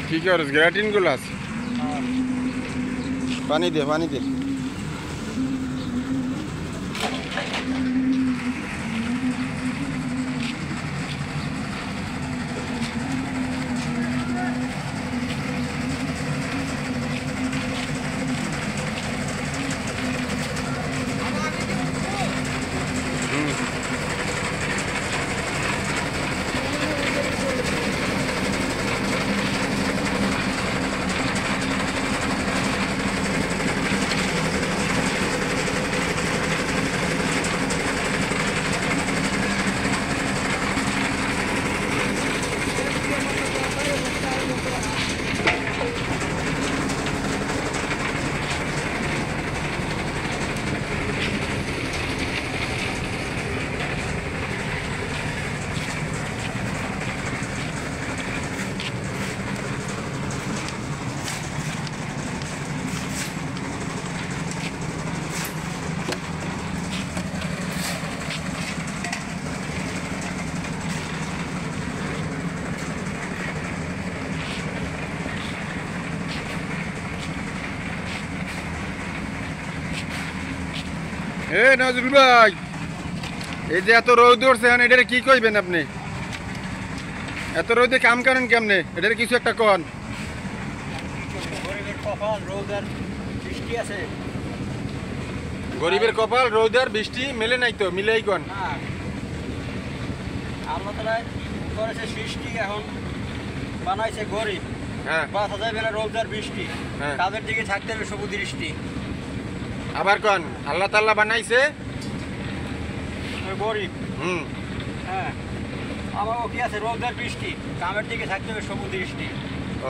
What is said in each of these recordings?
কি করছ গ্রাটিন গুলো আছে পানি দে এ নজরুল ভাই এই যে এত রোদ উঠছে এটারে কি কইবেন আপনি এত রোদে কাম করেন কেমনে এটারে কিছু একটা কন গরিবের কপাল রোদ আর বৃষ্টি মেলে নাই তো মিলেই কন আল্লাহ তাআলা করেছে সৃষ্টি এখন বানাইছে গরিব হ্যাঁ 5000 বেলা রোদ আর বৃষ্টি তাদের দিকে থাকতে হবে সবুজ দৃষ্টি আবার কন আল্লাহ তাআলা বানাইছে গরিব হ্যাঁ আমারও কি আছে রোদ আর বৃষ্টি কামের দিকে থাকতে হবে সবুজ দৃষ্টি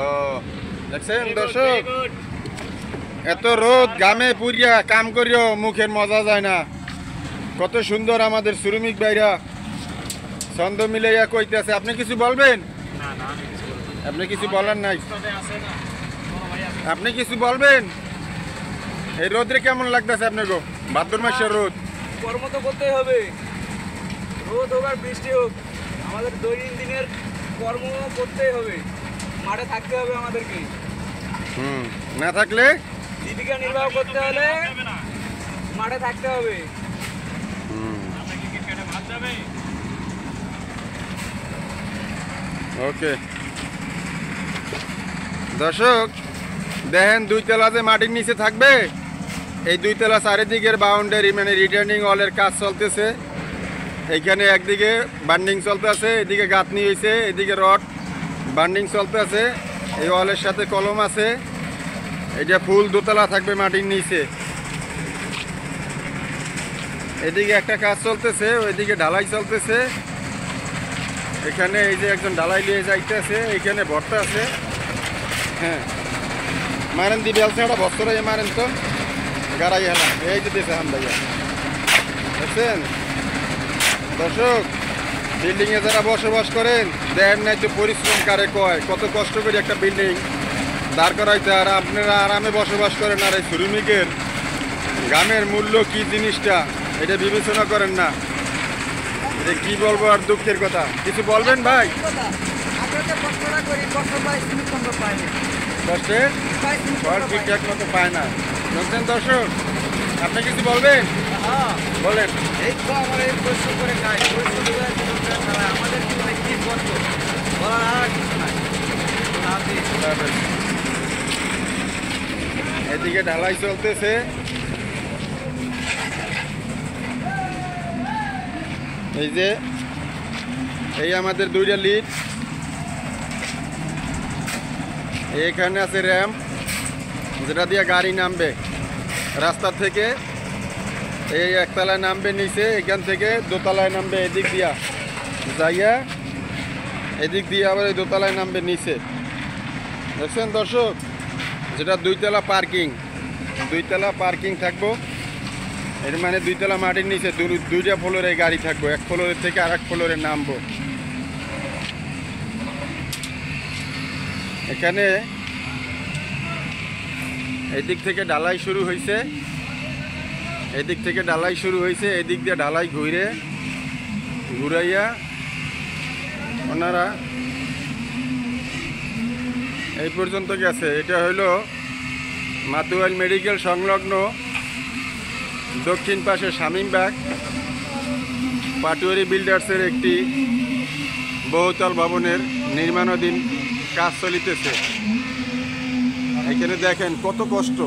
ও দেখছেন দর্শক এত রোদ গামে পুরিয়া কাম করিও মুখের মজা যায় না কত সুন্দর আমাদের শ্রমিক ভাইরা ছন্দ মিলাইয়া কইতেছে আপনি কিছু বলবেন আপনি কিছু বলার নাই আপনি কিছু বলবেন এই রোদরে কেমন লাগতেছে আপনাকে ভাদ্র মাসের রোদ কর্ম তো করতেই হবে রোদ হোক আর বৃষ্টি হোক আমাদের দৈনন্দিনের কর্ম করতেই হবে মাঠে থাকতে হবে আমাদেরকে না থাকলে জীবিকা নির্বাহ করতে হলে মাঠে থাকতে হবে ওকে দর্শক দেখেন 2 তলা যে মাটির নিচে থাকবে এই 2 তলা চারিদিকের বাউন্ডারি মানে রিটার্নিং ওয়ালের কাজ চলতেছে এইখানে একদিকে বান্ডিং চলতেছে এদিকে গাঁথনি হয়েছে এদিকে রড বান্ডিং চলতেছে এই ওয়ালের সাথে কলম আছে এটা ফুল 2 তলা থাকবে মাটির নিচে এদিকে একটা কাজ চলতেছে ওইদিকে ঢালাই চলতেছে এখানে এই যে একজন ঢালাই নিয়ে যাইতেছে এইখানে ভর্তা আছে হ্যাঁ মারেন দি বেলসাটা বস্ত্র মারেন তো গাড়াই হেলাম এই যে দিয়েছে হাম ভাইয়া দেখছেন দর্শক বিল্ডিংয়ে যারা বসবাস করেন দেখেন নাই তো পরিশ্রম কারে কয় কত কষ্ট করে একটা বিল্ডিং দাঁড় করাইতে আর আপনারা আরামে বসবাস করেন আর এই শ্রমিকের গ্রামের মূল্য কি জিনিসটা এটা বিবেচনা করেন না এটা কি বলবো আর দুঃখের কথা কিছু বলবেন ভাই কষ্টে ফল ঠিকঠাক মতো পায় না বুঝছেন দর্শক আপনি কিছু বলবেন বলেন এই তো আমরা এই পরিশ্রম করে খাই পরিশ্রম করে আমাদের কি কষ্ট বলার আর কিছু নাই। আল্লাহ হাফেজ। তারপরে এদিকে ঢালাই চলতেছে, এই যে এই আমাদের দুইটা লিড, এখানে আছে র্যাম্প যেটা দিয়ে গাড়ি নামবে রাস্তা থেকে, এই একতলায় নামবে নিচে, এখান থেকে দোতলায় নামবে এদিক দিয়া যাইয়া, এদিক দিয়ে আবার এই দোতলায় নামবে নিচে। দেখছেন দর্শক, যেটা দুইতলা পার্কিং, দুইতলা পার্কিং থাকবো, এর মানে দুইতলা মাটির নিচে দুইটা ফ্লোরে গাড়ি থাকবো, এক ফ্লোরের থেকে আর এক ফ্লোরে নামবো। এখানে এদিক থেকে ঢালাই শুরু হয়েছে, এদিক থেকে ঢালাই শুরু হয়েছে, এদিক দিয়ে ঢালাই ঘুরাইয়া ওনারা এই পর্যন্ত গেছে। এটা হইল মাতুয়াইল মেডিকেল সংলগ্ন দক্ষিণ পাশে শামীমবাগ পাটুয়ারি বিল্ডার্সের একটি বহুতল ভবনের নির্মাণাধীন কাজ চলিতেছে। এখানে দেখেন কত কষ্ট,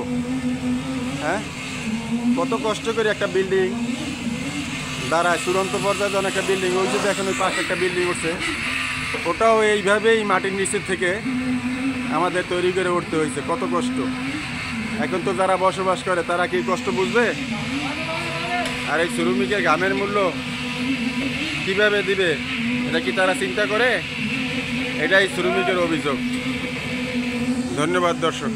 হ্যাঁ, কত কষ্ট করে একটা বিল্ডিং দাঁড়ায়, চূড়ান্ত পর্যায়ে যখন একটা বিল্ডিং, ওই যে দেখেন ওই পাশে একটা বিল্ডিং উঠছে, ওটাও এইভাবেই মাটির নিচের থেকে আমাদের তৈরি করে উঠতে হয়েছে। কত কষ্ট। এখন তো যারা বসবাস করে তারা কি কষ্ট বুঝবে? আর এই শ্রমিকের ঘামের মূল্য কিভাবে দিবে, এটা কি তারা চিন্তা করে? এটাই শ্রমিকের অভিযোগ। ধন্যবাদ দর্শক।